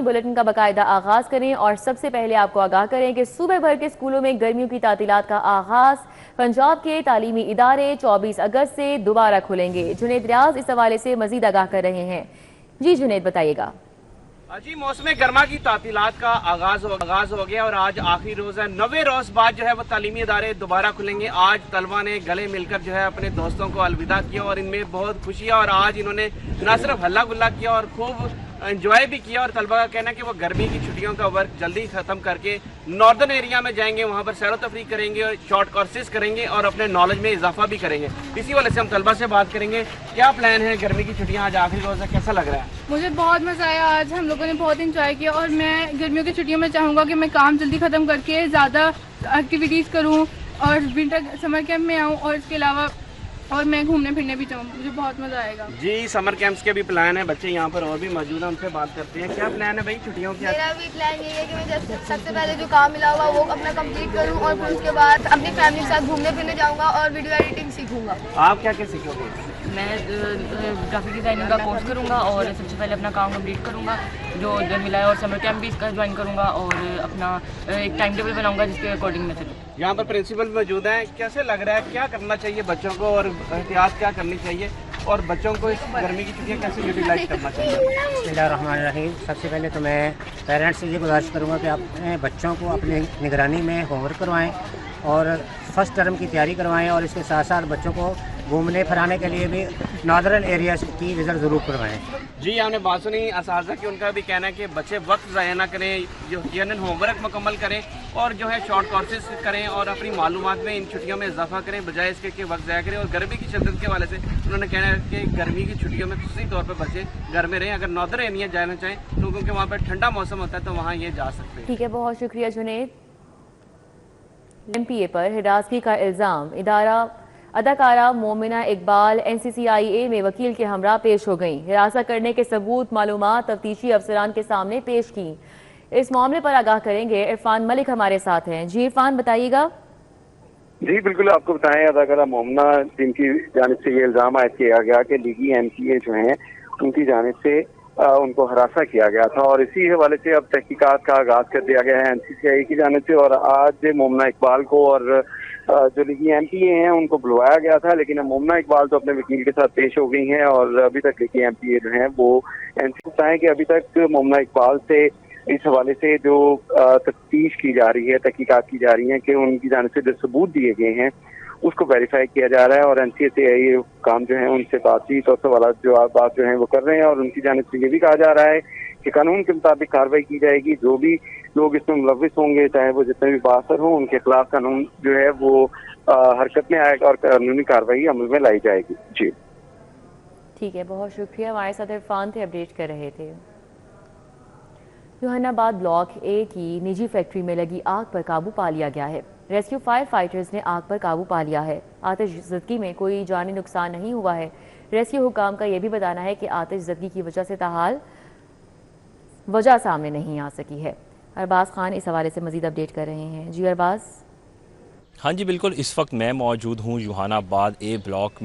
Bulletin का बाकायदा आगाज करें और सबसे पहले आपको आगाह करें कि सूबे भर के स्कूलों में गर्मियों की तातीलात का आगाज। पंजाब के तालीमी इदारे 24 अगस्त से दोबारा खुलेंगे। जुनेद रियाज इस हवाले से मजीद आगाह कर रहे हैं। जी जुनेद, बताइएगा। जी, मौसम गर्मा की तातीलात का आगाज हो गया और आज आखिरी रोज है। 90 रोज बाद जो है वो तालीमी इदारे दोबारा खुलेंगे। आज तलबा ने गले मिलकर जो है अपने दोस्तों को अलविदा किया और इनमें बहुत खुशी है और आज इन्होंने न सिर्फ हल्ला गुल्ला किया और खूब एंजॉय भी किया। और तलबा का कहना है कि वो गर्मी की छुट्टियों का वर्क जल्दी खत्म करके नॉर्दर्न एरिया में जाएंगे, वहाँ पर सैर तफरी करेंगे और शॉर्ट कोर्सेज करेंगे और अपने नॉलेज में इजाफा भी करेंगे। इसी वजह से हम तलबा से बात करेंगे, क्या प्लान है गर्मी की छुट्टियाँ, आज आखिरी रोज है, कैसा लग रहा है? मुझे बहुत मज़ा आया, आज हम लोगों ने बहुत इंजॉय किया और मैं गर्मियों की छुट्टियों में चाहूँगा कि मैं काम जल्दी ख़त्म करके ज़्यादा एक्टिविटीज़ करूँ और विंटर समर कैंप में आऊँ और इसके अलावा और मैं घूमने फिरने भी जाऊँ। मुझे बहुत मज़ा आएगा। जी, समर कैंप्स के भी प्लान है। बच्चे यहाँ पर और भी मौजूद हैं, उनसे बात करते हैं। क्या प्लान है भाई छुट्टियों की? मेरा भी प्लान ये है कि मैं सबसे पहले जो काम मिला हुआ वो अपना कंप्लीट करूँ और फिर उसके बाद अपनी फैमिली के साथ घूमने फिरने जाऊँगा और वीडियो एडिटिंग सीखूंगा। आप क्या क्या सीखोगे? मैं ग्राफिक डिज़ाइनिंग का कोर्स करूँगा और सबसे पहले अपना काम कंप्लीट करूँगा जो इधर मिला है और समर कैंप भी इसका ज्वाइन करूँगा और अपना एक टाइम टेबल बनाऊँगा जिसके अकॉर्डिंग मैं चलूँ। यहाँ पर प्रिंसिपल मौजूद हैं, कैसे लग रहा है, क्या करना चाहिए बच्चों को और एहतियात क्या करनी चाहिए और बच्चों को इस गर्मी की छुट्टियाँ कैसे यूटिलाइज करना चाहिए? बिस्मिल्लाहिर्रहमानिर्रहीम। सबसे पहले तो मैं पेरेंट्स से ये गुजारिश करूँगा कि अपने बच्चों को अपनी निगरानी में होमवर्क करवाएं और फर्स्ट टर्म की तैयारी करवाएं और इसके साथ साथ बच्चों को घूमने फिराने के लिए भी नॉर्दर्न एरिया की विज़िट ज़रूर करवाएं। जी, हमने बात सुनी असातिज़ा की, उनका भी कहना है कि बच्चे वक्त ज़ाया ना करें, जो यकीनन होमवर्क मुकम्मल करें और जो है शॉर्ट कोर्सेज करें और अपनी मालूमात में इन छुट्टियों में इजाफा करें बजाय इसके कि वक्त ज़ाया करें। और गर्मी की शिद्दत के हवाले से उन्होंने कहना है कि गर्मी की छुट्टियों में खुसूसी तौर पर बच्चे घर में रहें। अगर नॉर्दर्न एरिया जाना चाहें तो क्योंकि वहाँ पर ठंडा मौसम होता है तो वहाँ ये जा सकते हैं। ठीक है, बहुत शुक्रिया जुनेद। MPA पर हिरासगी का इल्ज़ाम, अदाकारा मोमिना इकबाल NCCIA में वकील के हमरा पेश हो गई। हिरासत करने के सबूत मालूमात तफ्तीशी अफसरान के सामने पेश की। इस मामले पर आगाह करेंगे इरफान मलिक हमारे साथ हैं। जी इरफान, बताइएगा। जी बिल्कुल, आपको बताएं अदाकारा मोमिना जिनकी जानिब से ये इल्ज़ाम आयद किया गया कि लीगी MCA जो हैं उनकी जानिब से उनको हरासा किया गया था और इसी हवाले से अब तहकीकात का आगाज कर दिया गया है NCCI की जानिब से। और आज मोमिना इकबाल को और जो लीगी MPA हैं उनको बुलवाया गया था, लेकिन मोमिना इकबाल तो अपने वकील के साथ पेश हो गई हैं और अभी तक लीगी MPA जो हैं वो बताएं कि अभी तक मोमिना इकबाल से इस हवाले से जो तफ्तीश की जा रही है, तहकीकात की जा रही है कि उनकी जानिब से जो सबूत दिए गए हैं उसको वेरीफाई किया जा रहा है और NCCI काम जो है उनसे बातचीत और सवालात जवाब जो है वो कर रहे हैं। और उनकी जानिब से ये भी कहा जा रहा है कि कानून के मुताबिक कार्रवाई की जाएगी। जो भी लोग इसमें मुलविस होंगे, चाहे वो जितने भी बासर हों, उनके खिलाफ कानून जो है वो हरकत में आएगा और कानूनी कार्रवाई अमल में लाई जाएगी। जी ठीक है, बहुत शुक्रिया। हमारे साथ इरफान थे, अपडेट कर रहे थे। जहानाबाद ब्लॉक A की निजी फैक्ट्री में लगी आग पर काबू पा लिया गया है। रेस्क्यू फायर फाइटर्स ने आग पर काबू पा लिया है। आतिशज़दगी में कोई जानी नुकसान नहीं हुआ है। रेस्क्यू हुकाम का यह भी बताना है कि आतिशज़दगी की वजह से ताहाल वजह सामने नहीं आ सकी है। अरबाज खान इस हवाले से मजीद अपडेट कर रहे हैं। जी अरबाज। हाँ जी बिल्कुल, इस वक्त मैं मौजूद हूँ जहानाबाद A ब्लॉक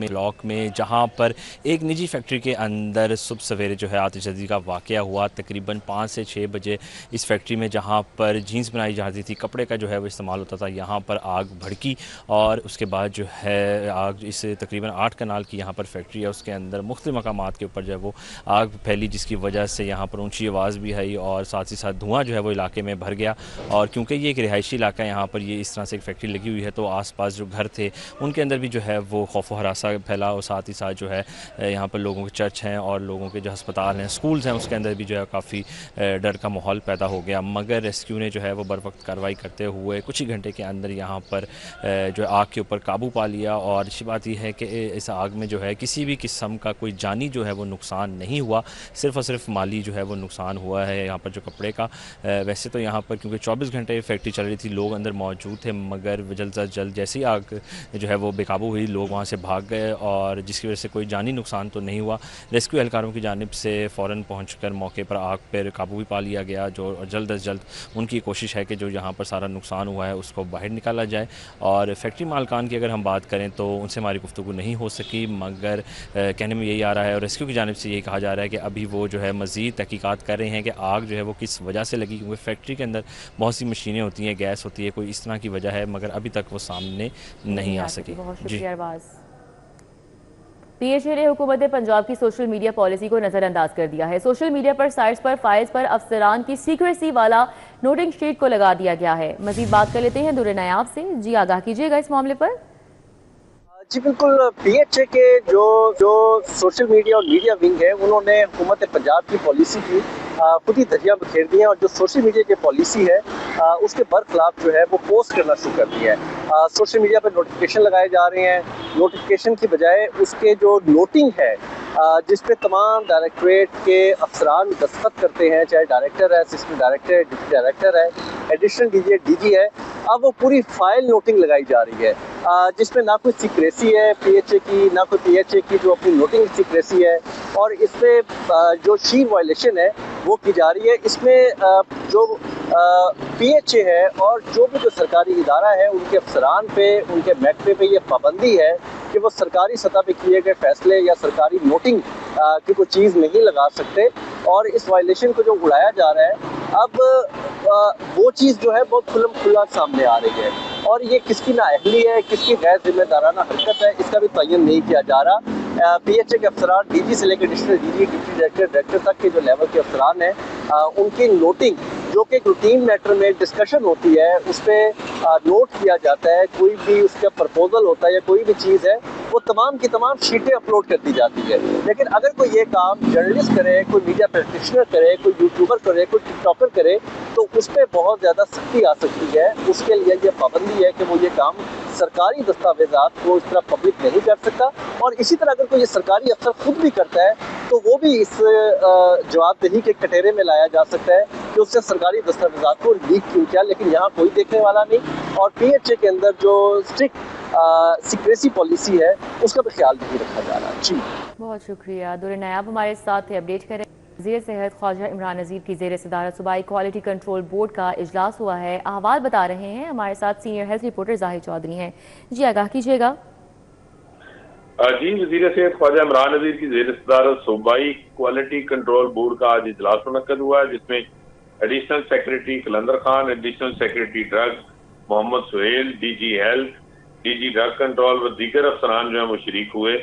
में जहाँ पर एक निजी फैक्ट्री के अंदर सुबह सवेरे जो है आतिशबाजी का वाक़या हुआ। तकरीबन 5 से 6 बजे इस फैक्ट्री में जहाँ पर जीन्स बनाई जाती थी, कपड़े का जो है वो इस्तेमाल होता था, यहाँ पर आग भड़की और उसके बाद जो है आग इस तकरीबन 8 कनाल की यहाँ पर फैक्ट्री है, उसके अंदर मुख्तलिफ मकामात के ऊपर जो है वो आग फैली, जिसकी वजह से यहाँ पर ऊँची आवाज़ भी आई और साथ ही साथ धुआँ जो है वो इलाके में भर गया। और क्योंकि ये एक रिहायशी इलाका है, यहाँ पर ये इस तरह से एक फैक्ट्री लगी हुई है तो आसपास जो घर थे उनके अंदर भी जो है वो खौफ हरासा फैला और साथ ही साथ जो है यहाँ पर लोगों के चर्च हैं और लोगों के जो अस्पताल हैं, स्कूल्स हैं, उसके अंदर भी जो है काफ़ी डर का माहौल पैदा हो गया। मगर रेस्क्यू ने जो है वो बर वक्त कार्रवाई करते हुए कुछ ही घंटे के अंदर यहाँ पर जो आग के ऊपर काबू पा लिया। और अच्छी बात यह है कि इस आग में जो है किसी भी किस्म का कोई जानी जो है वो नुकसान नहीं हुआ, सिर्फ और सिर्फ माली जो है वो नुकसान हुआ है यहाँ पर जो कपड़े का। वैसे तो यहाँ पर क्योंकि 24 घंटे फैक्ट्री चल रही थी, लोग अंदर मौजूद थे, मगर जल्द जल्द से जल्द जैसे ही आग जो है वो बेकाबू हुई, लोग वहाँ से भाग गए और जिसकी वजह से कोई जानी नुकसान तो नहीं हुआ। रेस्क्यू एहलकारों की जानिब से फ़ौरन पहुंचकर मौके पर आग पर काबू भी पा लिया गया। जो जल्द से जल्द उनकी कोशिश है कि जो यहाँ पर सारा नुकसान हुआ है उसको बाहर निकाला जाए। और फैक्ट्री मालकान की अगर हम बात करें तो उनसे हमारी गुफ्तगू नहीं हो सकी, मगर कहने में यही आ रहा है और रेस्क्यू की जानिब से यही कहा जा रहा है कि अभी वो जो है मज़ीद तहकीकात कर रहे हैं कि आग जो है वो किस वजह से लगी, क्योंकि फैक्ट्री के अंदर बहुत सी मशीनें होती हैं, गैस होती है, कोई इस तरह की वजह है, मगर अभी तक वो सामने नहीं आ सकी। जी PHA ने हुकूमत पंजाब की सोशल मीडिया पॉलिसी को नज़रअंदाज कर दिया है। सोशल मीडिया पर साइट्स पर फाइल्स पर अफसरान की सीक्रेसी वाला नोटिंग शीट को लगा दिया गया है। मजीद बात कर लेते हैं दुर्र नायाब से। जी आगाह कीजिएगा इस मामले पर। जी बिल्कुल, PHA के जो सोशल मीडिया और मीडिया विंग है उन्होंने हुकूमत पंजाब की पॉलिसी की खुद ही धज्जियां बिखेर दी हैं और जो सोशल मीडिया की पॉलिसी है उसके बरखिलाफ जो है वो पोस्ट करना शुरू कर दिया है। सोशल मीडिया पर नोटिफिकेशन लगाए जा रहे हैं, नोटिफिकेशन की बजाय उसके जो नोटिंग है जिसपे तमाम डायरेक्टरेट के अफसरान दस्तखत करते हैं, चाहे डायरेक्टर है, असिस्टेंट डायरेक्टर है, डिप्टी डायरेक्टर है, एडिशनल DG है, अब वो पूरी फाइल नोटिंग लगाई जा रही है जिसमें ना कोई सीक्रेसी है PHA की, ना कोई PHA की जो अपनी नोटिंग सीक्रेसी है और इसमें जो शीर वायलेशन है वो की जा रही है। इसमें जो PHA है और जो भी जो सरकारी इदारा है उनके अफसरान पे, उनके महकमे पे ये पाबंदी है कि वो सरकारी सतह पे किए गए फैसले या सरकारी नोटिंग की कोई चीज़ नहीं लगा सकते और इस वायलेशन को जो उड़ाया जा रहा है अब वो चीज़ जो है बहुत खुला सामने आ रही है और ये किसकी नाअहली है, किसकी गैर जिम्मेदाराना हरकत है, इसका भी तयन नहीं किया जा रहा। PHA के अफसरान DG से लेकर एडिशनल DG, डिप्टी डायरेक्टर तक के जो लेवल के अफसरान हैं उनकी नोटिंग जो कि एक रूटीन मैटर में डिस्कशन होती है उस पर नोट किया जाता है, कोई भी उसका प्रपोजल होता है या कोई भी चीज़ है वो तमाम की तमाम शीटें अपलोड कर दी जाती है। लेकिन अगर कोई ये काम जर्नलिस्ट करे, कोई मीडिया प्रैक्टिशनर करे, कोई यूट्यूबर करे, कोई टिकटॉकर करे तो उस पर बहुत ज़्यादा सख्ती आ सकती है। उसके लिए ये पाबंदी है कि वो ये काम सरकारी दस्तावेजात को इस तरह पब्लिक नहीं कर सकता और इसी तरह अगर कोई ये सरकारी अफसर खुद भी करता है तो वो भी इस जवाबदेही के कटहरे में लाया जा सकता है कि उससे सरकारी दस्तावेजात को लीक क्यों किया। लेकिन यहाँ कोई देखने वाला नहीं और PHA के अंदर जो स्ट्रिक्ट सीक्रेसी पॉलिसी है उसका भी ख्याल नहीं रखा जा रहा। जी बहुत शुक्रिया। दुर्र नायाब हमारे साथ अपडेट करें। वज़ीर सेहत ख्वाजा इमरान नज़ीर की ज़ेर सदारत सूबाई क्वालिटी कंट्रोल बोर्ड का इजलास हुआ है। अहवाल बता रहे हैं हमारे साथ सीनियर हेल्थ रिपोर्टर जाहिर चौधरी हैं। जी आगाह कीजिएगा। जी वज़ीर सेहत ख्वाजा इमरान नज़ीर की ज़ेर सदारत सूबाई क्वालिटी कंट्रोल बोर्ड का आज इजलास मुनक्कद हुआ है जिसमें additional secretary Kalandar Khan, additional secretary drugs Mohammad Suhail, DG health, DG drug control व दीगर अफसरान जो है वो शरीक हुए।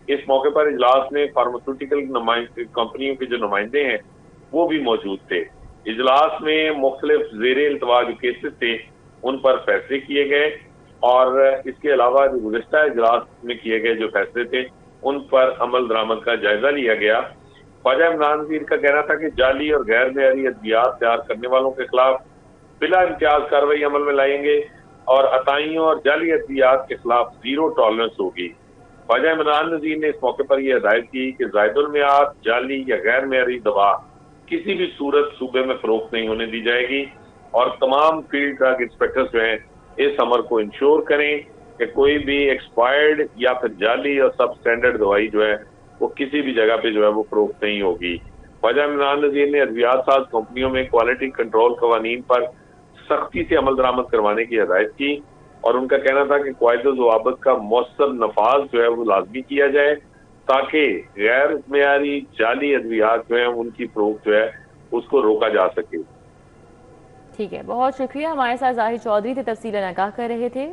इस मौके पर इजलास में फार्मास्यूटिकल कंपनियों के जो नुमाइंदे हैं वो भी मौजूद थे। इजलास में मुख्तलिफ ज़ेरे इल्तवा जो केसेस थे उन पर फैसले किए गए और इसके अलावा जो गुज़िश्ता इजलास में किए गए जो फैसले थे उन पर अमल दरामद का जायजा लिया गया। ख्वाजा इमरान नज़ीर का कहना था कि जाली और गैर मेयारी अद्वियात तैयार करने वालों के खिलाफ बिला इम्तियाज कार्रवाई अमल में लाएंगे और अताइयों और जाली अद्वियात के खिलाफ जीरो टॉलरेंस होगी। ख्वाजा इमरान नज़ीर ने इस मौके पर यह हिदायत की कि ज़ायदुल मियाद, जाली या गैर मेयारी दवा किसी भी सूरत सूबे में फरोख्त नहीं होने दी जाएगी और तमाम फील्ड ड्रग इंस्पेक्टर्स जो हैं इस अमर को इंश्योर करें कि कोई भी एक्सपायर्ड या फिर जाली और सब स्टैंडर्ड दवाई जो है वो किसी भी जगह पे जो है वो फरोख्त नहीं होगी। ख्वाजा इमरान नज़ीर ने अद्वियात साज कंपनियों में क्वालिटी कंट्रोल कवानीन पर सख्ती से अमल दरामद करवाने की हिदायत की और उनका कहना था कि क़वाइद ज़वाबित का मौसर नफाज जो है वो लाजमी किया जाए ताकि गैर मेयारी जाली अद्वियात जो है उनकी फरोख्त जो है उसको रोका जा सके। ठीक है, बहुत शुक्रिया। हमारे साथ जाहिर चौधरी थे, तफसीलन आगाह कर रहे थे।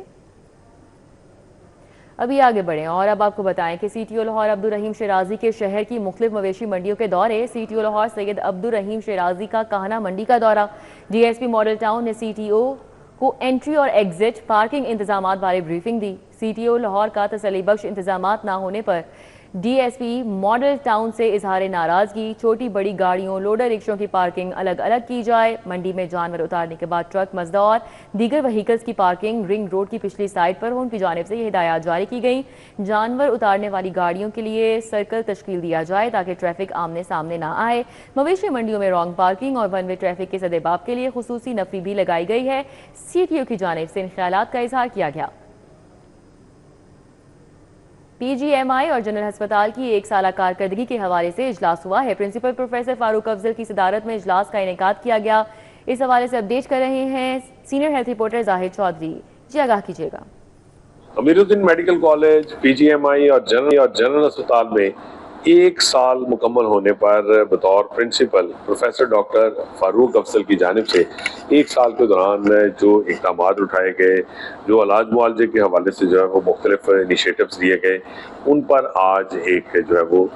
अभी आगे बढ़ें और अब आपको बताएं कि CTO लाहौर अब्दुल रहीम शिराजी के शहर की मुख्तलिफ मवेशी मंडियों के दौरे। CTO लाहौर सैयद अब्दुल रहीम शिराजी का काहना मंडी का दौरा। DSP मॉडल टाउन ने CTO को एंट्री और एग्जिट पार्किंग इंतजामात बारे ब्रीफिंग दी। CTO लाहौर का तसल्ली बख्श इंतजामात ना होने पर डीएसपी मॉडल टाउन से इजहार नाराजगी, छोटी बड़ी गाड़ियों लोडर रिक्शों की पार्किंग अलग अलग की जाए। मंडी में जानवर उतारने के बाद ट्रक, मजदा और दीगर व्हीकल्स की पार्किंग रिंग रोड की पिछली साइड पर हो। उनकी जानिब से ये हिदायत जारी की गई। जानवर उतारने वाली गाड़ियों के लिए सर्कल तश्कील दिया जाए ताकि ट्रैफिक आमने सामने ना आए। मवेशी मंडियों में रॉन्ग पार्किंग और वन वे ट्रैफिक के सदेबाब के लिए खुसूसी नफरी भी लगाई गई है। सीटीओ की जानिब से इन ख्यालात का इजहार किया गया। पीजीएमआई और जनरल अस्पताल की एक साला कारकर्दगी के हवाले से इजलास हुआ है। प्रिंसिपल प्रोफेसर फारूक अफजल की सदारत में इजलास का इनेकाद किया गया। इस हवाले से अपडेट कर रहे हैं senior health reporter Zahid Chaudhry. जी आगाह कीजिएगा। अमीरुद्दीन मेडिकल कॉलेज, पीजीएमआई और जनरल अस्पताल में एक साल मुकम्मल होने पर बतौर principal professor doctor Farooq Afzal की जानिब से एक साल के दौरान जो इक़दाम उठाए गए, जो इलाज मुआवजे के हवाले से जो है वो मुख्तलिफ इनिशिएटिव्स दिए गए, उन पर आज एक जो है वो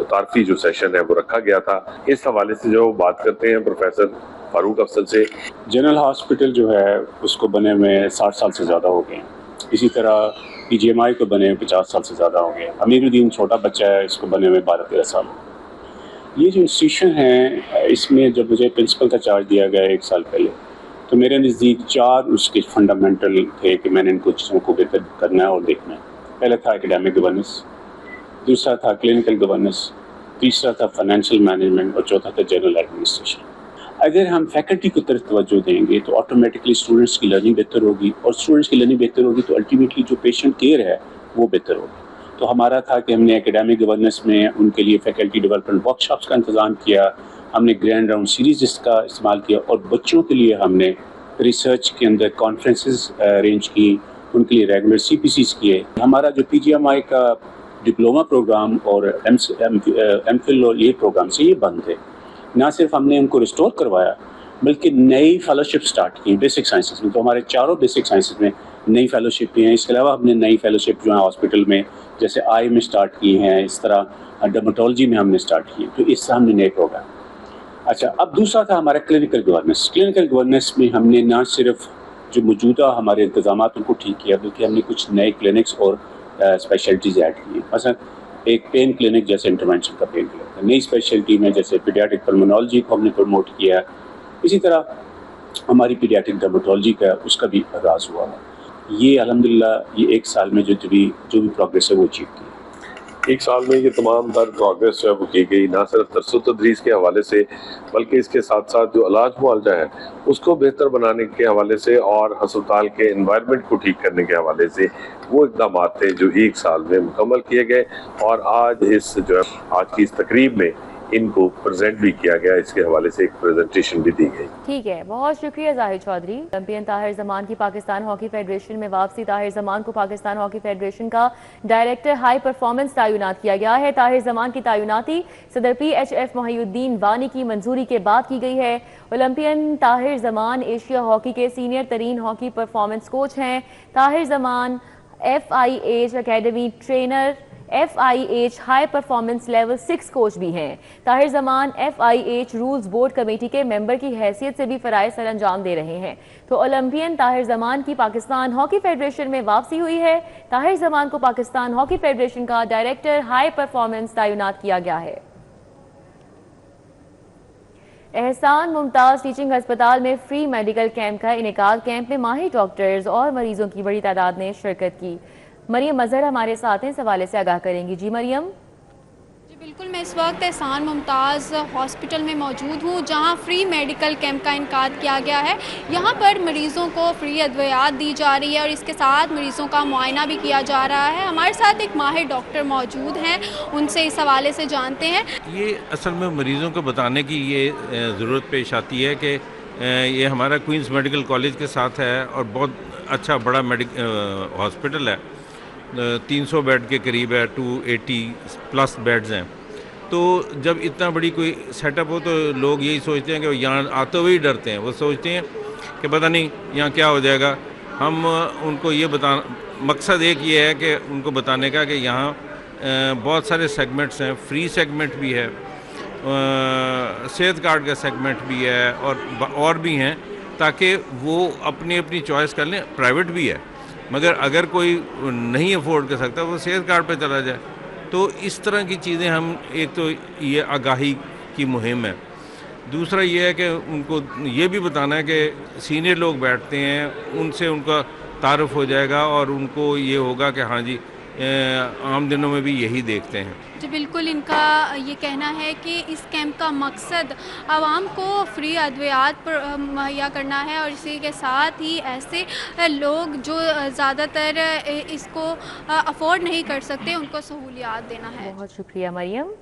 तारफी जो सेशन है वो रखा गया था। इस हवाले से जो बात करते हैं प्रोफेसर फारूक अफजल से। जनरल हॉस्पिटल जो है उसको बने में 60 साल से ज़्यादा हो गए। इसी तरह पीजीएमआई को बने 50 साल से ज़्यादा हो गए। अमीरुद्दीन छोटा बच्चा है, इसको बने में 12-13 साल। ये जो इंस्टीट्यूशन है, इसमें जब मुझे प्रिंसिपल का चार्ज दिया गया एक साल पहले, तो मेरे नज़दीक 4 उसके फंडामेंटल थे कि मैंने इनको चीज़ों को बेहतर करना है और देखना है। पहला था एकेडमिक गवर्नेंस, दूसरा था क्लिनिकल गवर्नेंस, तीसरा था फाइनेंशियल मैनेजमेंट और चौथा था जनरल एडमिनिस्ट्रेशन। अगर हम फैकल्टी को तरफ तवज्जो देंगे तो ऑटोमेटिकली स्टूडेंट्स की लर्निंग बेहतर होगी, और स्टूडेंट्स की लर्निंग बेहतर होगी तो अल्टीमेटली जो पेशेंट केयर है वो बेहतर होगी। तो हमारा था कि हमने एकेडमिक गवर्नेंस में उनके लिए फैकल्टी डेवलपमेंट वर्कशॉप्स का इंतज़ाम किया, हमने ग्रैंड राउंड सीरीज इसका इस्तेमाल किया, और बच्चों के लिए हमने रिसर्च के अंदर कॉन्फ्रेंसेस अरेंज की, उनके लिए रेगुलर CPCs किए। हमारा जो PGMI का डिप्लोमा प्रोग्राम और MPhil और ये प्रोग्राम से ये बंद थे। ना सिर्फ हमने उनको रिस्टोर करवाया बल्कि नई फेलोशिप स्टार्ट की बेसिक साइंसेस में। तो हमारे चारों बेसिक साइंसेस में नई फेलोशिप भी हैं। इसके अलावा हमने नई फेलोशिप जो है हॉस्पिटल में जैसे आई में स्टार्ट की हैं, इस तरह डर्मेटोलॉजी में हमने स्टार्ट की। तो इससे हमने नए प्रोग्राम। अच्छा, अब दूसरा था हमारा क्लिनिकल गवर्नेंस। क्लिनिकल गवर्नेंस में हमने ना सिर्फ जो मौजूदा हमारे इंतजाम उनको ठीक किया बल्कि हमने कुछ नए क्लिनिक्स और स्पेशलिटीज़ ऐड की। मसलन एक पेन क्लिनिक जैसे इंटरवेंशन का पेन क्लिनिक, नई स्पेशलिटी में जैसे पीडियाट्रिक पल्मोनोलॉजी को हमने प्रमोट किया। इसी तरह हमारी पीडियाट्रिक डर्मेटोलॉजी का उसका भी आगाज़ हुआ है। ये अल्हम्दुलिल्लाह ये एक साल में जो भी प्रोग्रेस है वो अचीव की। एक साल में ये तमाम तर प्रोग्रेस जो है वो की गई, ना सिर्फ दरस तदरीस के हवाले से बल्कि इसके साथ साथ जो इलाज मुआवजा है उसको बेहतर बनाने के हवाले से और अस्पताल के एनवायरनमेंट को ठीक करने के हवाले से वो इक़दाम थे जो एक साल में मुकम्मल किए गए। और आज की इस तकरीब में इनको प्रेजेंट भी किया गया, इसके हवाले से एक प्रेजेंटेशन भी दी गई। ठीक है, बहुत शुक्रिया जाहिद चौधरी। ओलंपियन ताहिर जमान की पाकिस्तान हॉकी फेडरेशन में वापसी। ताहिर जमान को पाकिस्तान हॉकी फेडरेशन का डायरेक्टर हाई परफॉर्मेंस तैनात किया गया है। ताहिर जमान की तैनाती सदर PHF मोहिउद्दीन वानी की मंजूरी के बाद की गई है। Olympian Tahir Zaman Asia hockey के सीनियर तरीन हॉकी परफॉर्मेंस कोच हैं। Tahir Zaman FIH academy trainer, FIH high performance level 6 coach भी हैं। Tahir Zaman FIH rules board committee के मेंबर की हैसियत से भी फराइज सर अंजाम दे रहे हैं। तो ओलंपियन ताहिर जमान की पाकिस्तान हॉकी फेडरेशन में वापसी हुई है। ताहिर जमान को पाकिस्तान हॉकी फेडरेशन का डायरेक्टर हाई परफॉर्मेंस तैनात किया गया है। एहसान मुमताज़ टीचिंग अस्पताल में फ्री मेडिकल कैंप का इनेकाद। कैंप में माहिर डॉक्टर्स और मरीजों की बड़ी तादाद ने शिरकत की। मरियम मजहर हमारे साथ हैं, इस हवाले से आगाह करेंगी। जी मरियम। जी बिल्कुल, मैं इस वक्त एहसान मुमताज़ हॉस्पिटल में मौजूद हूँ जहाँ फ्री मेडिकल कैंप का इनेकाद किया गया है। यहाँ पर मरीज़ों को फ्री अद्वियात दी जा रही है और इसके साथ मरीज़ों का मुआयना भी किया जा रहा है। हमारे साथ एक माहिर डॉक्टर मौजूद हैं, उनसे इस हवाले से जानते हैं। ये असल में मरीज़ों को बताने की ये ज़रूरत पेश आती है कि ये हमारा क्वींस मेडिकल कॉलेज के साथ है और बहुत अच्छा बड़ा हॉस्पिटल है। 300 बेड के करीब है, 280 प्लस बेड्स हैं। तो जब इतना बड़ी कोई सेटअप हो तो लोग यही सोचते हैं कि यहाँ आते हुए ही डरते हैं। वो सोचते हैं कि पता नहीं यहाँ क्या हो जाएगा। हम उनको ये मकसद एक ये है कि उनको बताने का कि यहाँ बहुत सारे सेगमेंट्स हैं। फ्री सेगमेंट भी है, सेहत कार्ड का सेगमेंट भी है और भी हैं, ताकि वो अपनी अपनी चॉइस कर लें। प्राइवेट भी है मगर अगर कोई नहीं अफोर्ड कर सकता वो सेहत कार्ड पे चला जाए। तो इस तरह की चीज़ें हम, एक तो ये आगाही की मुहिम है, दूसरा ये है कि उनको ये भी बताना है कि सीनियर लोग बैठते हैं उनसे उनका तारुफ हो जाएगा और उनको ये होगा कि हाँ जी आम दिनों में भी यही देखते हैं। जी बिल्कुल, इनका ये कहना है कि इस कैंप का मकसद आवाम को फ्री अद्वियात मुहैया करना है और इसी के साथ ही ऐसे लोग जो ज़्यादातर इसको अफोर्ड नहीं कर सकते उनको सहूलियात देना है। बहुत शुक्रिया मरियम।